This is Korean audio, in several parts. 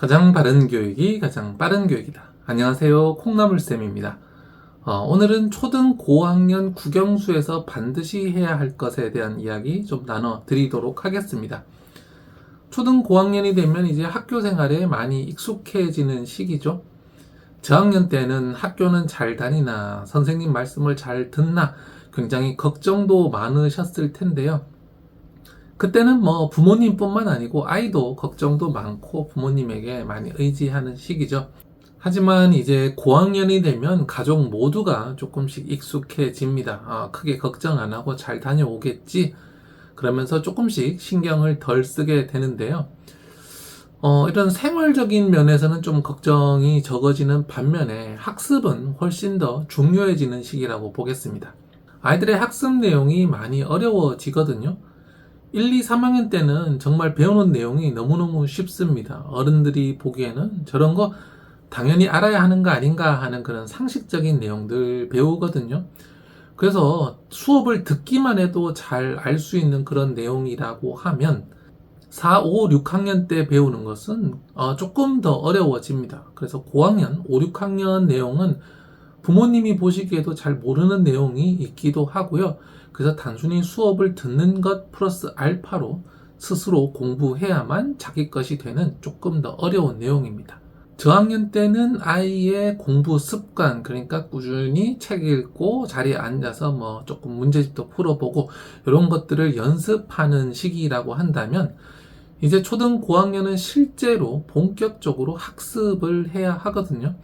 가장 바른 교육이 가장 빠른 교육이다. 안녕하세요, 콩나물쌤입니다. 오늘은 초등 고학년 국영수에서 반드시 해야 할 것에 대한 이야기 좀 나눠드리도록 하겠습니다. 초등 고학년이 되면 이제 학교 생활에 많이 익숙해지는 시기죠. 저학년 때는 학교는 잘 다니나, 선생님 말씀을 잘 듣나 굉장히 걱정도 많으셨을 텐데요. 그때는 부모님뿐만 아니고 아이도 걱정도 많고 부모님에게 많이 의지하는 시기죠. 하지만 이제 고학년이 되면 가족 모두가 조금씩 익숙해집니다. 크게 걱정 안 하고 잘 다녀오겠지. 그러면서 조금씩 신경을 덜 쓰게 되는데요. 이런 생활적인 면에서는 좀 걱정이 적어지는 반면에 학습은 훨씬 더 중요해지는 시기라고 보겠습니다. 아이들의 학습 내용이 많이 어려워지거든요. 1, 2, 3학년 때는 정말 배우는 내용이 너무너무 쉽습니다. 어른들이 보기에는 저런 거 당연히 알아야 하는 거 아닌가 하는 그런 상식적인 내용들 배우거든요. 그래서 수업을 듣기만 해도 잘 알 수 있는 그런 내용이라고 하면 4, 5, 6학년 때 배우는 것은 조금 더 어려워집니다. 그래서 고학년, 5, 6학년 내용은 부모님이 보시기에도 잘 모르는 내용이 있기도 하고요. 그래서 단순히 수업을 듣는 것 플러스 알파로 스스로 공부해야만 자기 것이 되는 조금 더 어려운 내용입니다. 저학년 때는 아이의 공부 습관, 그러니까 꾸준히 책 읽고 자리에 앉아서 조금 문제집도 풀어보고 이런 것들을 연습하는 시기라고 한다면 이제 초등 고학년은 실제로 본격적으로 학습을 해야 하거든요.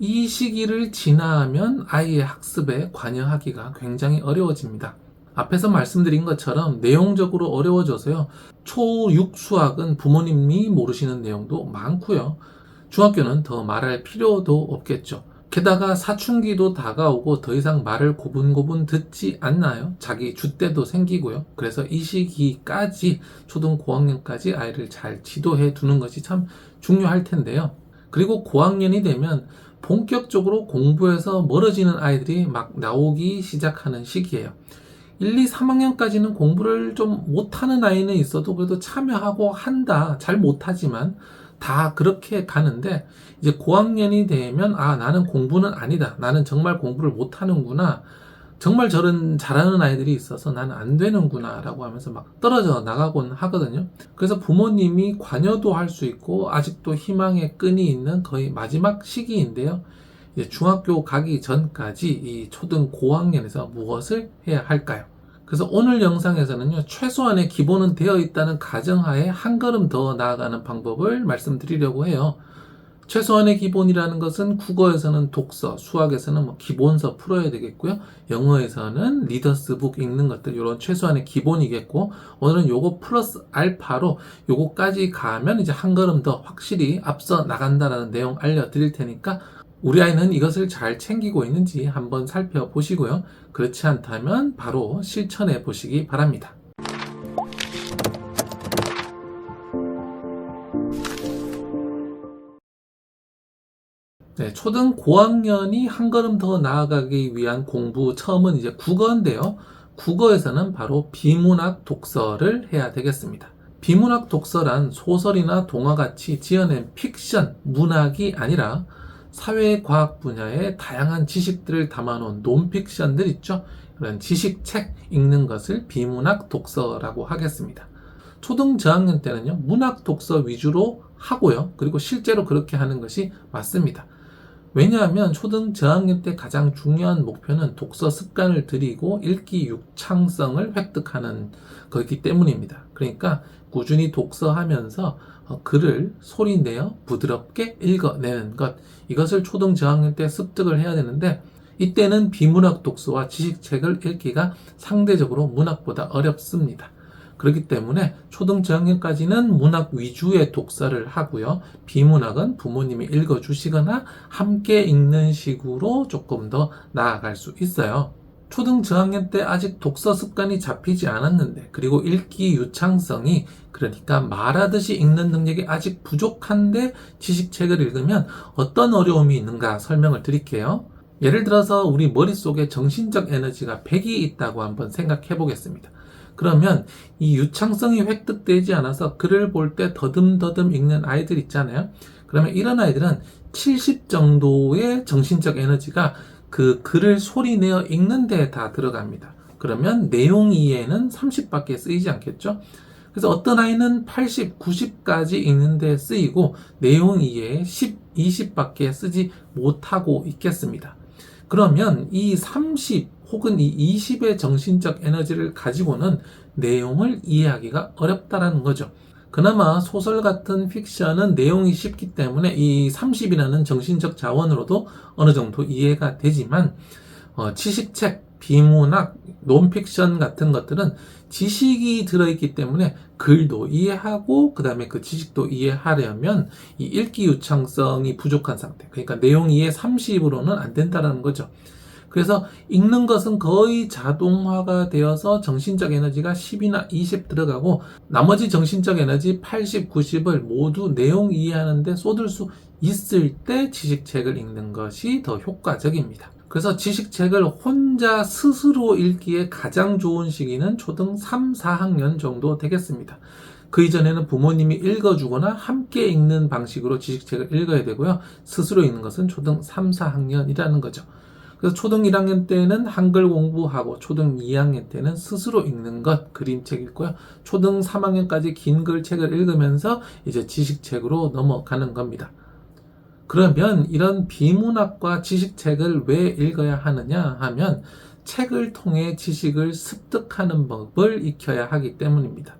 이 시기를 지나면 아이의 학습에 관여하기가 굉장히 어려워집니다. 앞에서 말씀드린 것처럼 내용적으로 어려워져서요. 초6 수학은 부모님이 모르시는 내용도 많고요. 중학교는 더 말할 필요도 없겠죠. 게다가 사춘기도 다가오고 더 이상 말을 고분고분 듣지 않나요? 자기 줏대도 생기고요. 그래서 이 시기까지 초등 고학년까지 아이를 잘 지도해 두는 것이 참 중요할 텐데요. 그리고 고학년이 되면 본격적으로 공부에서 멀어지는 아이들이 막 나오기 시작하는 시기예요. 1, 2, 3학년까지는 공부를 좀 못하는 아이는 있어도 그래도 참여하고 한다. 잘 못하지만 다 그렇게 가는데 이제 고학년이 되면 나는 공부는 아니다. 나는 정말 공부를 못하는구나. 정말 저런 잘하는 아이들이 있어서 나는 안 되는구나 라고 하면서 막 떨어져 나가곤 하거든요. 그래서 부모님이 관여도 할 수 있고 아직도 희망의 끈이 있는 거의 마지막 시기인데요. 이제 중학교 가기 전까지 이 초등 고학년에서 무엇을 해야 할까요? 그래서 오늘 영상에서는요, 최소한의 기본은 되어 있다는 가정하에 한 걸음 더 나아가는 방법을 말씀드리려고 해요. 최소한의 기본이라는 것은 국어에서는 독서, 수학에서는 기본서 풀어야 되겠고요. 영어에서는 리더스북 읽는 것들, 이런 최소한의 기본이겠고, 오늘은 요거 플러스 알파로 요거까지 가면 이제 한 걸음 더 확실히 앞서 나간다라는 내용 알려드릴 테니까 우리 아이는 이것을 잘 챙기고 있는지 한번 살펴보시고요. 그렇지 않다면 바로 실천해 보시기 바랍니다. 네, 초등 고학년이 한 걸음 더 나아가기 위한 공부 처음은 이제 국어인데요. 국어에서는 바로 비문학 독서를 해야 되겠습니다. 비문학 독서란 소설이나 동화같이 지어낸 픽션, 문학이 아니라 사회과학 분야의 다양한 지식들을 담아놓은 논픽션들 있죠. 그런 지식책 읽는 것을 비문학 독서라고 하겠습니다. 초등 저학년 때는요, 문학 독서 위주로 하고요. 그리고 실제로 그렇게 하는 것이 맞습니다. 왜냐하면 초등 저학년 때 가장 중요한 목표는 독서 습관을 들이고 읽기 육창성을 획득하는 거기 때문입니다. 그러니까 꾸준히 독서하면서 글을 소리내어 부드럽게 읽어내는 것, 이것을 초등 저학년 때 습득을 해야 되는데 이때는 비문학 독서와 지식책을 읽기가 상대적으로 문학보다 어렵습니다. 그렇기 때문에 초등 저학년까지는 문학 위주의 독서를 하고요. 비문학은 부모님이 읽어주시거나 함께 읽는 식으로 조금 더 나아갈 수 있어요. 초등 저학년 때 아직 독서 습관이 잡히지 않았는데, 그리고 읽기 유창성이, 그러니까 말하듯이 읽는 능력이 아직 부족한데 지식책을 읽으면 어떤 어려움이 있는가 설명을 드릴게요. 예를 들어서 우리 머릿속에 정신적 에너지가 100이 있다고 한번 생각해 보겠습니다. 그러면 이 유창성이 획득되지 않아서 글을 볼 때 더듬더듬 읽는 아이들 있잖아요. 그러면 이런 아이들은 70 정도의 정신적 에너지가 그 글을 소리내어 읽는 데 다 들어갑니다. 그러면 내용 이해는 30밖에 쓰이지 않겠죠? 그래서 어떤 아이는 80, 90까지 읽는데 쓰이고 내용 이해에 10, 20밖에 쓰지 못하고 있겠습니다. 그러면 이 30 혹은 이 20의 정신적 에너지를 가지고는 내용을 이해하기가 어렵다라는 거죠. 그나마 소설 같은 픽션은 내용이 쉽기 때문에 이 30이라는 정신적 자원으로도 어느 정도 이해가 되지만 지식책, 비문학, 논픽션 같은 것들은 지식이 들어있기 때문에 글도 이해하고 그 다음에 그 지식도 이해하려면 이 읽기 유창성이 부족한 상태, 그러니까 내용 이해 30으로는 안 된다는 거죠. 그래서 읽는 것은 거의 자동화가 되어서 정신적 에너지가 10이나 20 들어가고 나머지 정신적 에너지 80, 90을 모두 내용 이해하는데 쏟을 수 있을 때 지식책을 읽는 것이 더 효과적입니다. 그래서 지식책을 혼자 스스로 읽기에 가장 좋은 시기는 초등 3, 4학년 정도 되겠습니다. 그 이전에는 부모님이 읽어주거나 함께 읽는 방식으로 지식책을 읽어야 되고요. 스스로 읽는 것은 초등 3, 4학년이라는 거죠. 그래서 초등 1학년 때는 한글 공부하고 초등 2학년 때는 스스로 읽는 것, 그림책 읽고요. 초등 3학년까지 긴 글책을 읽으면서 이제 지식책으로 넘어가는 겁니다. 그러면 이런 비문학과 지식책을 왜 읽어야 하느냐 하면 책을 통해 지식을 습득하는 법을 익혀야 하기 때문입니다.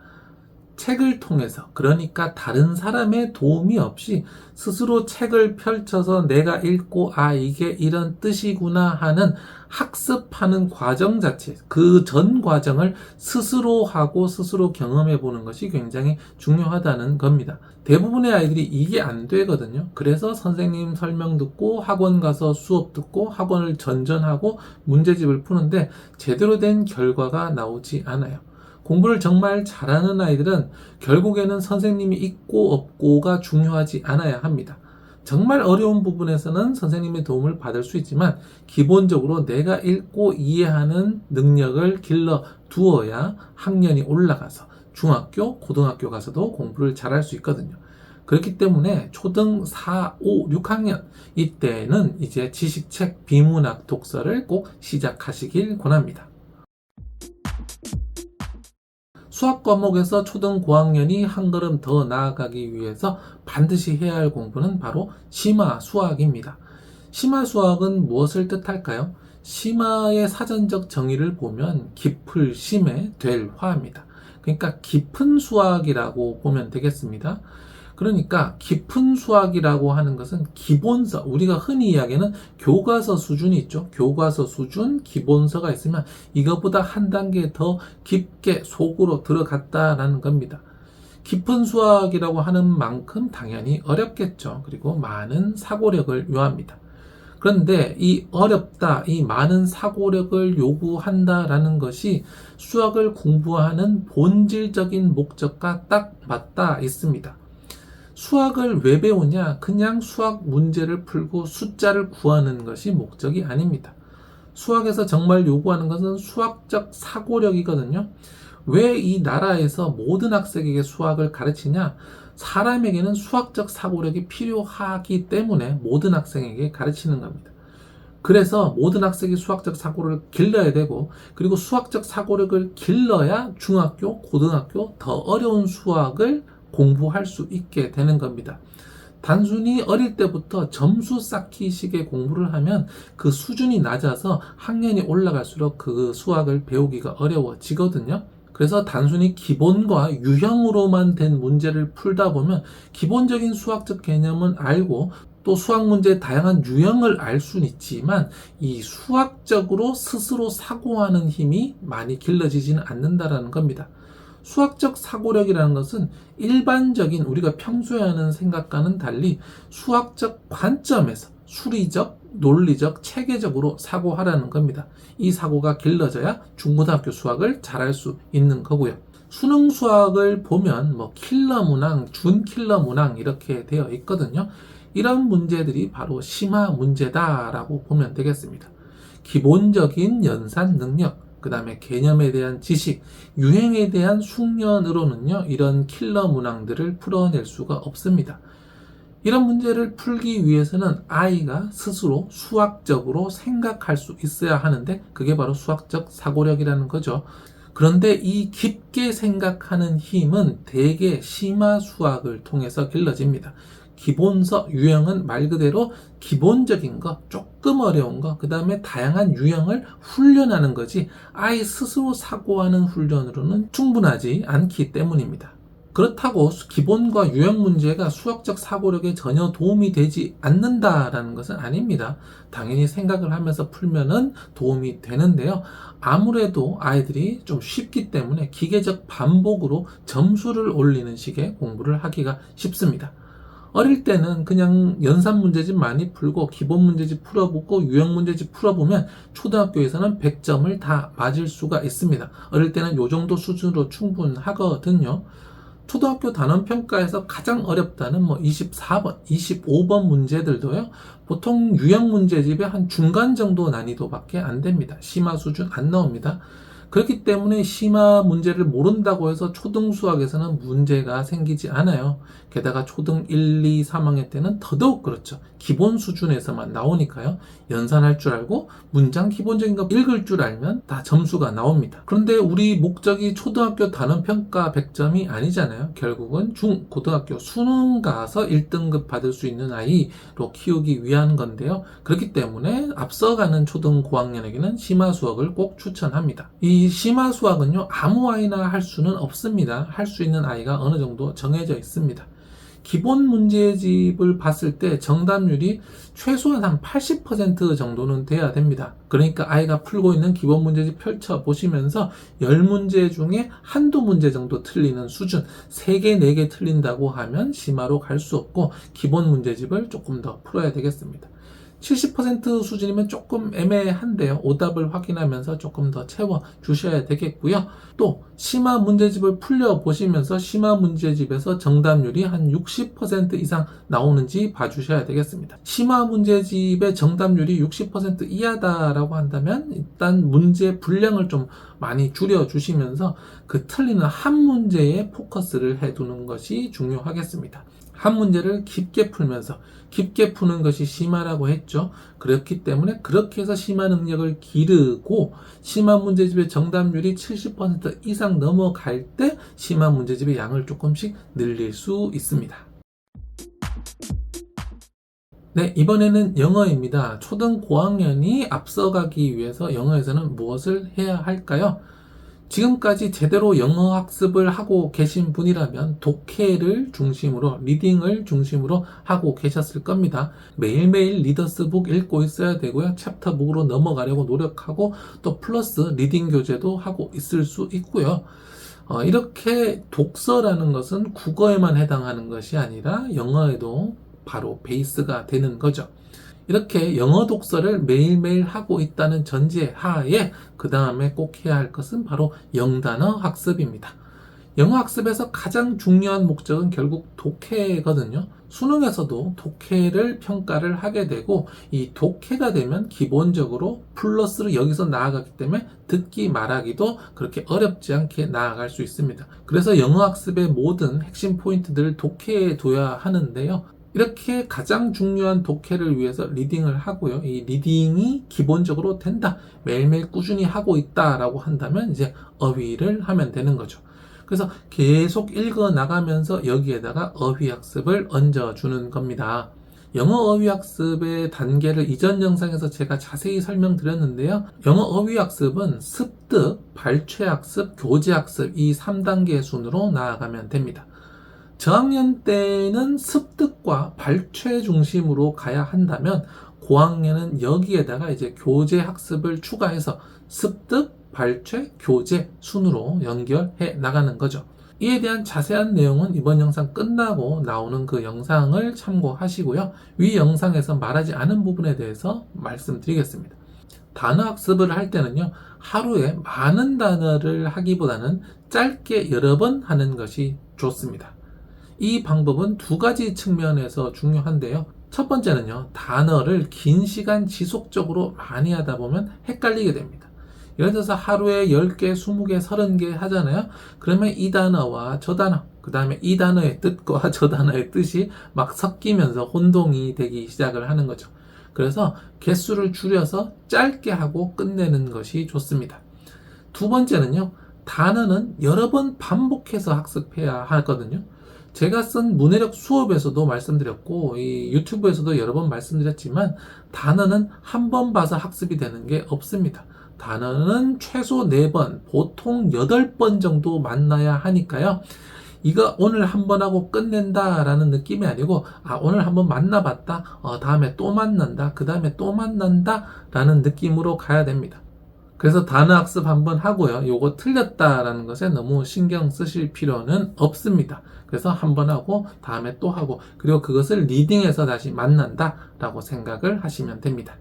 책을 통해서, 그러니까 다른 사람의 도움이 없이 스스로 책을 펼쳐서 내가 읽고 이게 이런 뜻이구나 하는 학습하는 과정 자체, 그 전 과정을 스스로 하고 스스로 경험해 보는 것이 굉장히 중요하다는 겁니다. 대부분의 아이들이 이게 안 되거든요. 그래서 선생님 설명 듣고 학원 가서 수업 듣고 학원을 전전하고 문제집을 푸는데 제대로 된 결과가 나오지 않아요. 공부를 정말 잘하는 아이들은 결국에는 선생님이 있고 없고가 중요하지 않아야 합니다. 정말 어려운 부분에서는 선생님의 도움을 받을 수 있지만 기본적으로 내가 읽고 이해하는 능력을 길러 두어야 학년이 올라가서 중학교, 고등학교 가서도 공부를 잘할 수 있거든요. 그렇기 때문에 초등 4, 5, 6학년 이때는 이제 지식책, 비문학 독서를 꼭 시작하시길 권합니다. 수학 과목에서 초등 고학년이 한 걸음 더 나아가기 위해서 반드시 해야 할 공부는 바로 심화 수학입니다. 심화 수학은 무엇을 뜻할까요? 심화의 사전적 정의를 보면 깊을 심에 될 화입니다. 그러니까 깊은 수학이라고 보면 되겠습니다. 그러니까 깊은 수학이라고 하는 것은 기본서, 우리가 흔히 이야기하는 교과서 수준이 있죠. 교과서 수준, 기본서가 있으면 이것보다 한 단계 더 깊게 속으로 들어갔다라는 겁니다. 깊은 수학이라고 하는 만큼 당연히 어렵겠죠. 그리고 많은 사고력을 요합니다. 그런데 이 어렵다, 이 많은 사고력을 요구한다라는 것이 수학을 공부하는 본질적인 목적과 딱 맞닿아 있습니다. 수학을 왜 배우냐? 그냥 수학 문제를 풀고 숫자를 구하는 것이 목적이 아닙니다. 수학에서 정말 요구하는 것은 수학적 사고력이거든요. 왜 이 나라에서 모든 학생에게 수학을 가르치냐? 사람에게는 수학적 사고력이 필요하기 때문에 모든 학생에게 가르치는 겁니다. 그래서 모든 학생이 수학적 사고를 길러야 되고, 그리고 수학적 사고력을 길러야 중학교, 고등학교 더 어려운 수학을 공부할 수 있게 되는 겁니다. 단순히 어릴 때부터 점수 쌓기식의 공부를 하면 그 수준이 낮아서 학년이 올라갈수록 그 수학을 배우기가 어려워지거든요. 그래서 단순히 기본과 유형으로만 된 문제를 풀다 보면 기본적인 수학적 개념은 알고 또 수학 문제의 다양한 유형을 알 수는 있지만 이 수학적으로 스스로 사고하는 힘이 많이 길러지지는 않는다라는 겁니다. 수학적 사고력이라는 것은 일반적인 우리가 평소에 하는 생각과는 달리 수학적 관점에서 수리적, 논리적, 체계적으로 사고하라는 겁니다. 이 사고가 길러져야 중고등학교 수학을 잘할 수 있는 거고요. 수능 수학을 보면 킬러 문항, 준 킬러 문항 이렇게 되어 있거든요. 이런 문제들이 바로 심화 문제다라고 보면 되겠습니다. 기본적인 연산 능력, 그 다음에 개념에 대한 지식, 유행에 대한 숙련으로는요, 이런 킬러 문항들을 풀어낼 수가 없습니다. 이런 문제를 풀기 위해서는 아이가 스스로 수학적으로 생각할 수 있어야 하는데 그게 바로 수학적 사고력이라는 거죠. 그런데 이 깊게 생각하는 힘은 대개 심화 수학을 통해서 길러집니다. 기본서, 유형은 말 그대로 기본적인 거, 조금 어려운 거, 그 다음에 다양한 유형을 훈련하는 거지 아이 스스로 사고하는 훈련으로는 충분하지 않기 때문입니다. 그렇다고 기본과 유형 문제가 수학적 사고력에 전혀 도움이 되지 않는다라는 것은 아닙니다. 당연히 생각을 하면서 풀면은 도움이 되는데요. 아무래도 아이들이 좀 쉽기 때문에 기계적 반복으로 점수를 올리는 식의 공부를 하기가 쉽습니다. 어릴 때는 그냥 연산 문제집 많이 풀고 기본 문제집 풀어보고 유형 문제집 풀어보면 초등학교에서는 100점을 다 맞을 수가 있습니다. 어릴 때는 요 정도 수준으로 충분하거든요. 초등학교 단원평가에서 가장 어렵다는 24번, 25번 문제들도요, 보통 유형 문제집의 한 중간 정도 난이도밖에 안 됩니다. 심화 수준 안 나옵니다. 그렇기 때문에 심화 문제를 모른다고 해서 초등 수학에서는 문제가 생기지 않아요. 게다가 초등 1, 2, 3학년 때는 더더욱 그렇죠. 기본 수준에서만 나오니까요. 연산할 줄 알고 문장 기본적인 거 읽을 줄 알면 다 점수가 나옵니다. 그런데 우리 목적이 초등학교 단원평가 100점이 아니잖아요. 결국은 고등학교 수능 가서 1등급 받을 수 있는 아이로 키우기 위한 건데요. 그렇기 때문에 앞서가는 초등 고학년에게는 심화 수학을 꼭 추천합니다. 이 심화 수학은요, 아무 아이나 할 수는 없습니다. 할 수 있는 아이가 어느 정도 정해져 있습니다. 기본 문제집을 봤을 때 정답률이 최소한 한 80% 정도는 돼야 됩니다. 그러니까 아이가 풀고 있는 기본 문제집 펼쳐보시면서 10문제 중에 한두 문제 정도 틀리는 수준, 3개, 4개 틀린다고 하면 심화로 갈 수 없고 기본 문제집을 조금 더 풀어야 되겠습니다. 70% 수준이면 조금 애매한데요. 오답을 확인하면서 조금 더 채워 주셔야 되겠고요. 또 심화 문제집을 풀려보시면서 심화 문제집에서 정답률이 한 60% 이상 나오는지 봐주셔야 되겠습니다. 심화 문제집의 정답률이 60% 이하다라고 한다면 일단 문제 분량을 좀 많이 줄여주시면서 그 틀리는 한 문제에 포커스를 해두는 것이 중요하겠습니다. 한 문제를 깊게 풀면서 깊게 푸는 것이 심화라고 했죠. 그렇기 때문에 그렇게 해서 심화 능력을 기르고 심화 문제집의 정답률이 70% 이상 넘어갈 때 심화 문제집의 양을 조금씩 늘릴 수 있습니다. 네, 이번에는 영어입니다. 초등 고학년이 앞서가기 위해서 영어에서는 무엇을 해야 할까요? 지금까지 제대로 영어 학습을 하고 계신 분이라면 독해를 중심으로, 리딩을 중심으로 하고 계셨을 겁니다. 매일매일 리더스북 읽고 있어야 되고요. 챕터북으로 넘어가려고 노력하고 또 플러스 리딩 교재도 하고 있을 수 있고요. 이렇게 독서라는 것은 국어에만 해당하는 것이 아니라 영어에도 바로 베이스가 되는 거죠. 이렇게 영어 독서를 매일매일 하고 있다는 전제 하에 그 다음에 꼭 해야 할 것은 바로 영단어 학습입니다. 영어 학습에서 가장 중요한 목적은 결국 독해거든요. 수능에서도 독해를 평가를 하게 되고 이 독해가 되면 기본적으로 플러스로 여기서 나아가기 때문에 듣기 말하기도 그렇게 어렵지 않게 나아갈 수 있습니다. 그래서 영어 학습의 모든 핵심 포인트들을 독해에 둬야 하는데요. 이렇게 가장 중요한 독해를 위해서 리딩을 하고요. 이 리딩이 기본적으로 된다. 매일매일 꾸준히 하고 있다라고 한다면 이제 어휘를 하면 되는 거죠. 그래서 계속 읽어 나가면서 여기에다가 어휘 학습을 얹어주는 겁니다. 영어 어휘 학습의 단계를 이전 영상에서 제가 자세히 설명드렸는데요. 영어 어휘 학습은 습득, 발췌 학습, 교재 학습 이 3단계 순으로 나아가면 됩니다. 저학년 때는 습득과 발췌 중심으로 가야 한다면 고학년은 여기에다가 이제 교재 학습을 추가해서 습득, 발췌, 교재 순으로 연결해 나가는 거죠. 이에 대한 자세한 내용은 이번 영상 끝나고 나오는 그 영상을 참고하시고요. 위 영상에서 말하지 않은 부분에 대해서 말씀드리겠습니다. 단어 학습을 할 때는요, 하루에 많은 단어를 하기보다는 짧게 여러 번 하는 것이 좋습니다. 이 방법은 두 가지 측면에서 중요한데요. 첫 번째는요, 단어를 긴 시간 지속적으로 많이 하다 보면 헷갈리게 됩니다. 예를 들어서 하루에 10개, 20개, 30개 하잖아요. 그러면 이 단어와 저 단어, 그 다음에 이 단어의 뜻과 저 단어의 뜻이 막 섞이면서 혼동이 되기 시작을 하는 거죠. 그래서 개수를 줄여서 짧게 하고 끝내는 것이 좋습니다. 두 번째는요, 단어는 여러 번 반복해서 학습해야 하거든요. 제가 쓴 문해력 수업에서도 말씀드렸고, 이 유튜브에서도 여러 번 말씀드렸지만, 단어는 한 번 봐서 학습이 되는 게 없습니다. 단어는 최소 4번, 보통 8번 정도 만나야 하니까요. 이거 오늘 한 번 하고 끝낸다라는 느낌이 아니고, 오늘 한번 만나봤다, 다음에 또 만난다, 그 다음에 또 만난다라는 느낌으로 가야 됩니다. 그래서 단어 학습 한번 하고요. 요거 틀렸다라는 것에 너무 신경 쓰실 필요는 없습니다. 그래서 한번 하고 다음에 또 하고 그리고 그것을 리딩해서 다시 만난다라고 생각을 하시면 됩니다.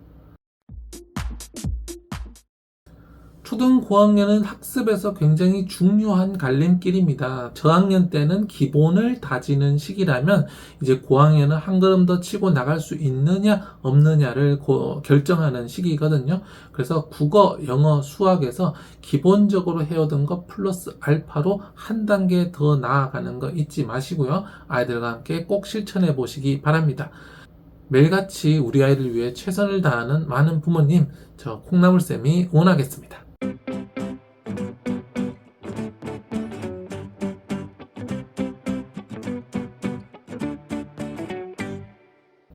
초등 고학년은 학습에서 굉장히 중요한 갈림길입니다. 저학년 때는 기본을 다지는 시기라면 이제 고학년은 한 걸음 더 치고 나갈 수 있느냐 없느냐를 결정하는 시기거든요. 그래서 국어, 영어, 수학에서 기본적으로 해오던 것 플러스 알파로 한 단계 더 나아가는 거 잊지 마시고요. 아이들과 함께 꼭 실천해 보시기 바랍니다. 매일같이 우리 아이를 위해 최선을 다하는 많은 부모님, 저 콩나물쌤이 응원하겠습니다.